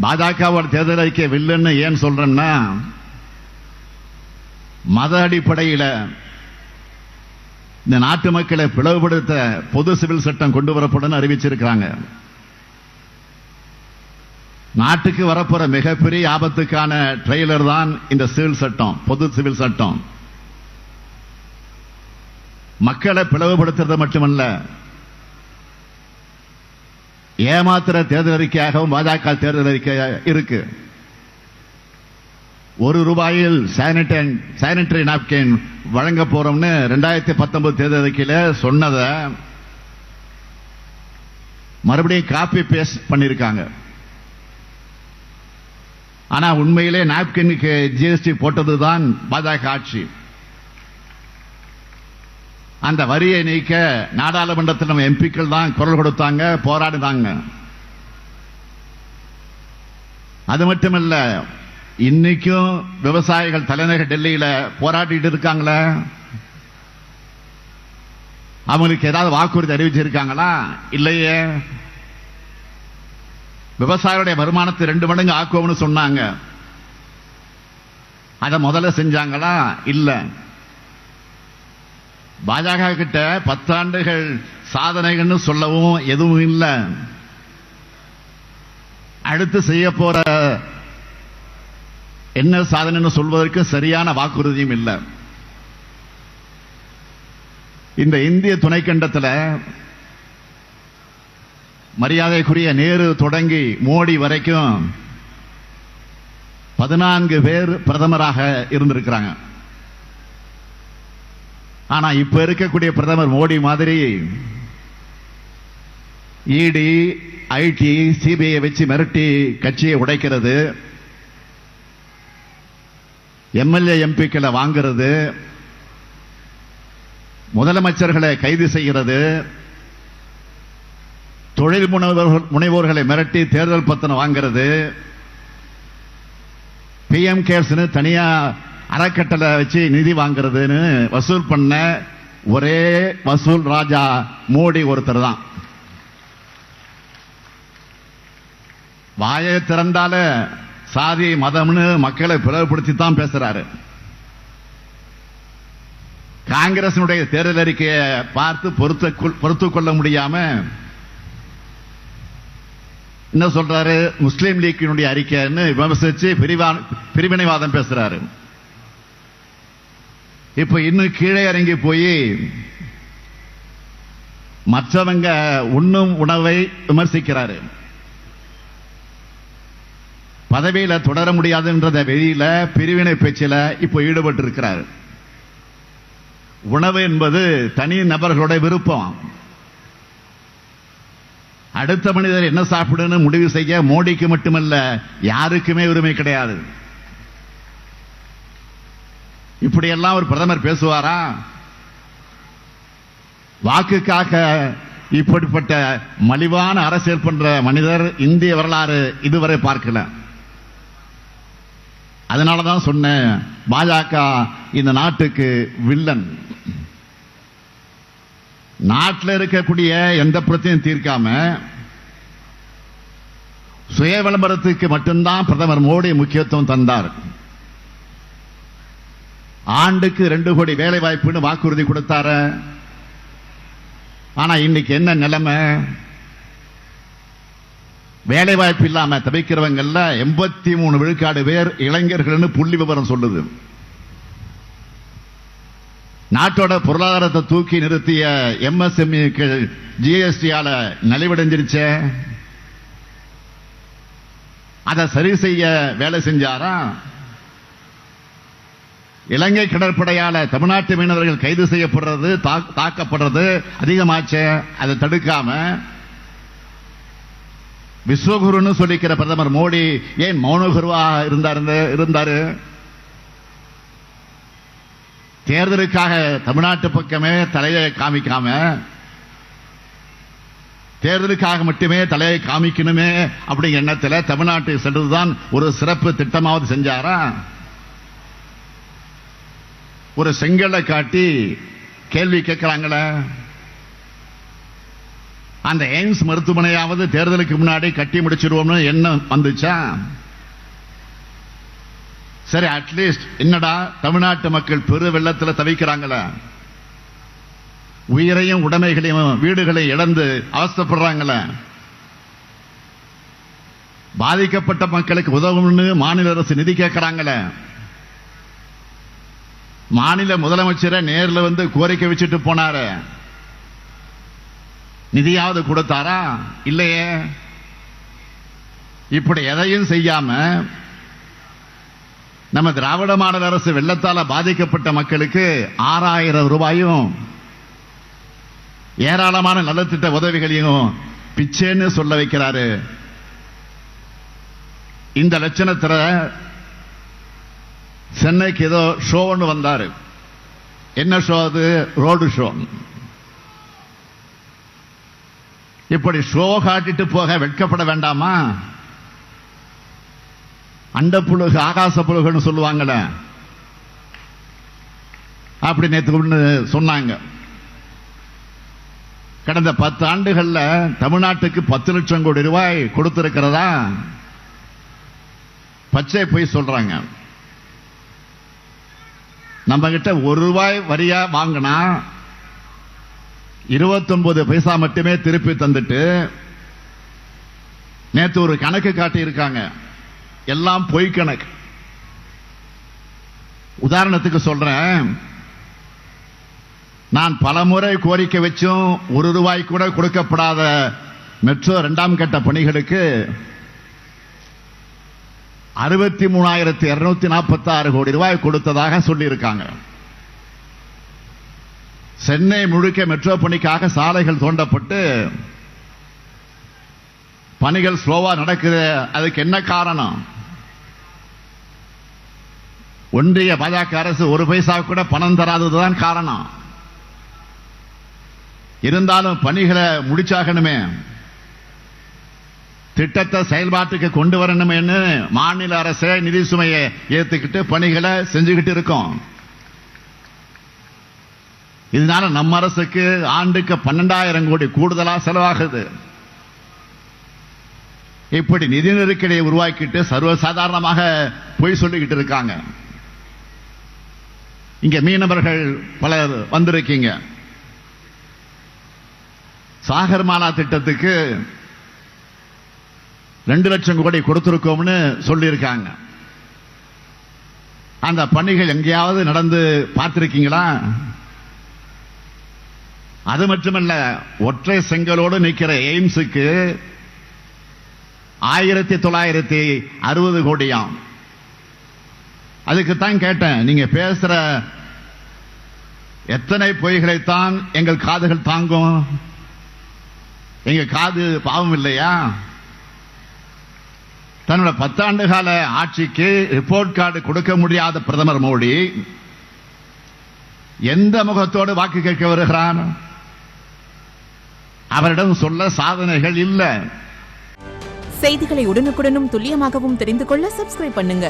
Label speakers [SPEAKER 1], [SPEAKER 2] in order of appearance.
[SPEAKER 1] பாஜகவோட தேர்தல் அறிக்கை வில்லுன்னு ஏன் சொல்றேன்னா, மத அடிப்படையில் இந்த நாட்டு மக்களை பிளவுபடுத்த பொது சிவில் சட்டம் கொண்டு வரப்படும் அறிவிச்சிருக்கிறாங்க. நாட்டுக்கு வரப்போற மிகப்பெரிய ஆபத்துக்கான ட்ரெய்லர் தான் இந்த சிவில் சட்டம், பொது சிவில் சட்டம். மக்களை பிளவுபடுத்துறது மட்டுமல்ல, ஏமாத்திர தேர்தல் அறிக்கையாகவும் பாஜக தேர்தல் அறிக்கை இருக்கு. ₹1 சானிட்டரி நாப்கின் வழங்க போறோம்னு 2019 தேர்தல் அறிக்கையில சொன்னதை மறுபடியும் காப்பி பேஸ்ட் பண்ணிருக்காங்க. ஆனா உண்மையிலே நாப்கினுக்கு ஜிஎஸ்டி போட்டதுதான் பாஜக ஆட்சி. அந்த வரியை நீக்க நாடாளுமன்றத்தில் நம்ம எம்பிக்கள் தான் குரல் கொடுத்தாங்க, போராடினாங்க. அது மட்டுமல்ல, இன்னைக்கும் விவசாயிகள் தலைநகர் டெல்லியில போராடிட்டு இருக்காங்களே, அவங்களுக்கு ஏதாவது வாக்குறுதி அறிவிச்சிருக்காங்களா? இல்லையே. விவசாயிகளுடைய வருமானத்தை 2 மடங்கு ஆக்குவோம்னு சொன்னாங்க. அதை முதல்ல செஞ்சாங்களா? இல்ல. பாஜக கிட்ட 10 ஆண்டுகள் சாதனைகள்னு சொல்லவும் எதுவும் இல்லை. அடுத்து செய்ய போற என்ன சாதனைன்னு சொல்வதற்கு சரியான வாக்குறுதியும் இல்லை. இந்த இந்திய துணைக்கண்டத்தில் மரியாதைக்குரிய நேரு தொடங்கி மோடி வரைக்கும் 14 பேர் பிரதமராக இருந்திருக்கிறாங்க. ஆனா இப்ப இருக்கக்கூடிய பிரதமர் மோடி மாதிரி இடி, ஐடி, சிபிஐ வச்சு மிரட்டி கட்சியை உடைக்கிறது, எம்எல்ஏ எம்பிக்களை வாங்கிறது, முதலமைச்சர்களை கைது செய்கிறது, தொழில் முனைவோர்களை மிரட்டி தேர்தல் பத்திரம் வாங்கிறது, பிஎம் கேர்ஸ் தனியா அறக்கட்டளை வச்சு நிதி வாங்கிறதுன்னு வசூல் பண்ண ஒரே வசூல் ராஜா மோடி ஒருத்தர் தான். வாயை திறந்தால சாதி மதம்னு மக்களை பிளவுபடுத்தி தான் பேசுறாரு. காங்கிரசினுடைய தேர்தல் அறிக்கையை பார்த்து பொறுத்துக் கொள்ள முடியாம என்ன சொல்றாரு, முஸ்லீம் லீக்கினுடைய அறிக்கைன்னு விமர்சிச்சு பிரிவினைவாதம் பேசுறாரு. இப்ப இன்னும் கீழே இறங்கி போய் மற்றவங்க உண்ணும் உணவை விமர்சிக்கிறாரு. பதவியில தொடர முடியாதுன்றத வெளியில பிரிவினை பேச்சில இப்ப ஈடுபட்டு இருக்கிறார். உணவு என்பது தனி நபர்களுடைய விருப்பம். அடுத்த மனிதர் என்ன சாப்பிடுன்னு முடிவு செய்ய மோடிக்கு மட்டுமல்ல யாருக்குமே உரிமை கிடையாது. இப்படியெல்லாம் ஒரு பிரதமர் பேசுவாரா? வாக்குக்காக இப்படிப்பட்ட மலிவான அரசியல் பண்ற மனிதர் இந்திய வரலாறு இதுவரை பார்க்கல. அதனாலதான் சொன்னேன், பாஜக இந்த நாட்டுக்கு வில்லன். நாட்டில் இருக்கக்கூடிய எந்த பிரச்சனையும் தீர்க்காம சுய விளம்பரத்துக்கு மட்டும்தான் பிரதமர் மோடி முக்கியத்துவம் தந்தார். ஆண்டுக்கு 2 கோடி வேலை வாய்ப்புன்னு வாக்குறுதி கொடுத்தாரு. ஆனா இன்னைக்கு என்ன நிலைமை? வேலை வாய்ப்பு இல்லாம தவிக்கிறவங்கல்ல 83 விழுக்காடு பேர் இளைஞர்கள் புள்ளி விவரம் சொல்லுது. நாட்டோட பொருளாதாரத்தை தூக்கி நிறுத்திய எம்எஸ்எம்இக்கு ஜிஎஸ்டியால நலிவடைஞ்சிருச்சே, அதை சரி செய்ய வேலை செஞ்சாரா? இலங்கை கடற்படையால தமிழ்நாட்டு மீனவர்கள் கைது செய்யப்படுறது, தாக்கப்படுறது அதிகமாச்சே, அதை தடுக்காம விஸ்வகுருன்னு சொல்லிக்கிற பிரதமர் மோடி ஏன் மௌனகுருவா இருந்தாரு? தேர்தலுக்காக தமிழ்நாட்டு பக்கமே தலையை காமிக்காம, தேர்தலுக்காக மட்டுமே தலையை காமிக்கணுமே அப்படிங்கிற எண்ணத்தில் தமிழ்நாட்டுக்கு சென்றதுதான் ஒரு சிறப்பு திட்டமாவது செஞ்சாரா? ஒரு செங்கலை காட்டி கேள்வி கேட்கிறாங்களே, அந்த எய்ம்ஸ் மருத்துவமனையாவது தேர்தலுக்கு முன்னாடி கட்டி முடிச்சிருவோம்னு எண்ணம் வந்துச்சா? சரி, அட்லீஸ்ட் என்னடா தமிழ்நாட்டு மக்கள் பெரு வெள்ளத்தில் தவிக்கிறாங்களே, உயிரையும் உடைமைகளையும் வீடுகளையும் இழந்து அவஸ்தைப்படுறாங்களே, பாதிக்கப்பட்ட மக்களுக்கு உதவும்னு மாநில அரசு நிதி கேட்கிறாங்களே, மாநில முதலமைச்சரை நேரில் வந்து கோரிக்கை வச்சுட்டு போனாரு, நிதியாவது கொடுத்தாரா? இல்லையே. இப்படி எதையும் செய்யாம நம்ம திராவிட மாடல் அரசு வெள்ளத்தால பாதிக்கப்பட்ட மக்களுக்கு 6000 ரூபாயும் ஏராளமான நலத்திட்ட உதவிகளையும் பிச்சேன்னு சொல்ல வைக்கிறாரு. இந்த லட்சணத்துல சென்னைக்கு ஏதோ ஷோ ஒன்று வந்தாரு. என்ன ஷோ அது? Road show. இப்படி ஷோ காட்டிட்டு போக வெட்கப்பட வேண்டாமா? அண்ட புழுகு ஆகாச புழுகுன்னு சொல்லுவாங்கல்ல, அப்படி நேற்று சொன்னாங்க. கடந்த 10 ஆண்டுகள்ல தமிழ்நாட்டுக்கு 10 லட்சம் கோடி ரூபாய் கொடுத்திருக்கிறதா பச்சை போய் சொல்றாங்க. நம்ம கிட்ட 1 ரூபாய் வரியா வாங்கினா 29 பைசா மட்டுமே திருப்பி தந்துட்டு நேற்று ஒரு கணக்கு காட்டி இருக்காங்க. எல்லாம் பொய் கணக்கு. உதாரணத்துக்கு சொல்றேன், நான் பலமுறை கோரிக்கை வச்சும் 1 ரூபாய் கூட கொடுக்கப்படாத மெட்ரோ 2ஆம் கட்ட பணிகளுக்கு 63,246 கோடி ரூபாய் கொடுத்ததாக சொல்லியிருக்காங்க. சென்னை முழுக்க மெட்ரோ பணிக்காக சாலைகள் தோண்டப்பட்டு பணிகள் ஸ்லோவா நடக்குது. அதுக்கு என்ன காரணம்? ஒன்றிய பாஜக அரசு 1 பைசா கூட பணம் தராததுதான் காரணம். இருந்தாலும் பணிகளை முடிச்சாகணுமே, திட்டத்தை செயல்பாட்டுக்கு கொண்டு வரணும்னு மாநில அரசு நிதி சுமையை ஏத்துக்கிட்டு பணிகளை செஞ்சுக்கிட்டு இருக்கோம். இதனால நம்ம அரசுக்கு ஆண்டுக்கு 12,000 கோடி கூடுதலா செலவாகுது. இப்படி நிதி நெருக்கடியை உருவாக்கிட்டு சர்வசாதாரணமாக பொய் சொல்லிக்கிட்டு இருக்காங்க. இங்க மீனவர்கள் பலர் வந்திருக்கீங்க. சாகர்மாலா திட்டத்துக்கு 2 லட்சம் கோடி கொடுத்திருக்கோம்னு சொல்லியிருக்காங்க. அந்த பணிகள் எங்கேயாவது நடந்து பார்த்திருக்கீங்களா? அது மட்டுமல்ல, ஒற்றை செங்கலோடு நிற்கிற எய்ம்ஸுக்கு 1960 கோடியாம். அதுக்குத்தான் கேட்டேன், நீங்க பேசுற எத்தனை பொய்களைத்தான் எங்கள் காதுகள் தாங்கும்? எங்க காது பாவம் இல்லையா? தன்னோட 10 ஆண்டு கால ஆட்சிக்கு ரிப்போர்ட் கார்டு கொடுக்க முடியாத பிரதமர் மோடி எந்த முகத்தோடு வாக்கு கேட்க வருகிறான்? அவரிடம் சொல்ல சாதனைகள் இல்ல.
[SPEAKER 2] செய்திகளை உடனுக்குடனும் துல்லியமாகவும் தெரிந்து கொள்ள சப்ஸ்கிரைப் பண்ணுங்க.